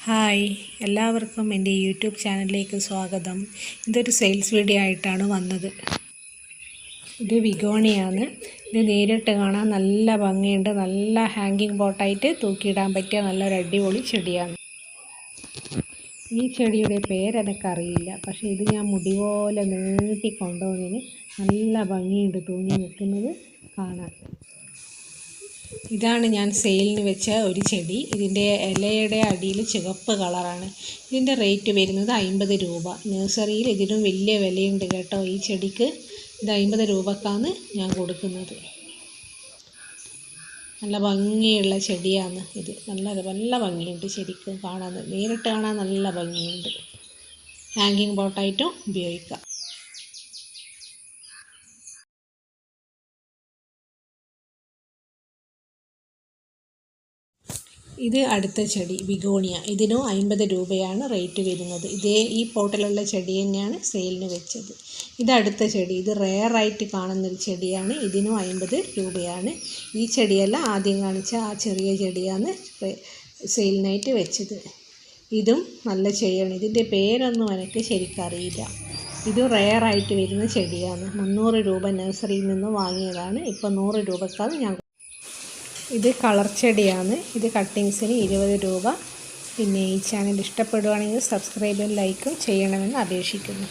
Hi, എല്ലാവർക്കും എൻ്റെ YouTube ചാനലിലേക്ക് സ്വാഗതം. ഇതൊരു സെയിൽസ് വീഡിയോ ആയിട്ടാണ് വന്നത്. ഇത് വിഗോണിയാണ്. ഇത് നേരിട്ട് കാണാൻ നല്ല ഭംഗിയുണ്ട്. നല്ല ഹാങ്ങിങ് പോട്ടായിട്ട് തൂക്കിയിടാൻ പറ്റിയ നല്ലൊരു അടിപൊളി ചെടിയാണ്. ഈ ചെടിയുടെ പേരെനിക്കറിയില്ല, പക്ഷേ ഇത് ഞാൻ മുടി പോലെ നീട്ടി കൊണ്ടുപോകുന്നതിന് നല്ല ഭംഗിയുണ്ട് തൂങ്ങി നിൽക്കുന്നത് കാണാൻ. ഇതാണ് ഞാൻ സെയിലിന് വെച്ച ഒരു ചെടി. ഇതിൻ്റെ ഇലയുടെ അടിയിൽ ചുവപ്പ് കളറാണ്. ഇതിൻ്റെ റേറ്റ് വരുന്നത് 50 രൂപ. നഴ്സറിയിൽ ഇതിനും വലിയ വിലയുണ്ട് കേട്ടോ. ഈ ചെടിക്ക് ഇത് 50 രൂപക്കാണ് ഞാൻ കൊടുക്കുന്നത്. നല്ല ഭംഗിയുള്ള ചെടിയാണ് ഇത്. നല്ല ഭംഗിയുണ്ട് ശരിക്കും കാണാൻ. നേരിട്ട് കാണാൻ നല്ല ഭംഗിയുണ്ട്. ഹാങ്ങിങ് പോട്ടായിട്ടും ഉപയോഗിക്കാം. ഇത് അടുത്ത ചെടി ബിഗോണിയ. ഇതിനും 50 രൂപയാണ് റേറ്റ് വരുന്നത്. ഈ പോട്ടിലുള്ള ചെടി തന്നെയാണ് സെയിലിന് വെച്ചത്. ഇത് അടുത്ത ചെടി. ഇത് റെയറായിട്ട് കാണുന്നൊരു ചെടിയാണ്. ഇതിനും 50 രൂപയാണ്. ഈ ചെടിയല്ല, ആദ്യം കാണിച്ച ആ ചെറിയ ചെടിയാണ് സെയിലിനായിട്ട് വെച്ചത്. ഇതും നല്ല ചെടിയാണ്. ഇതിൻ്റെ പേരൊന്നും എനിക്ക് ശരിക്കറിയില്ല. ഇത് റെയറായിട്ട് വരുന്ന ചെടിയാണ്. 300 രൂപ നഴ്സറിയിൽ നിന്ന് വാങ്ങിയതാണ്. ഇപ്പോൾ 100 രൂപക്കാണ് ഞാൻ. ഇത് കളർ ചെടിയാണ്. ഇത് കട്ടിങ്സിന് 20 രൂപ. പിന്നെ ഈ ചാനൽ ഇഷ്ടപ്പെടുകയാണെങ്കിൽ സബ്സ്ക്രൈബും ലൈക്കും ചെയ്യണമെന്ന് അപേക്ഷിക്കുന്നു.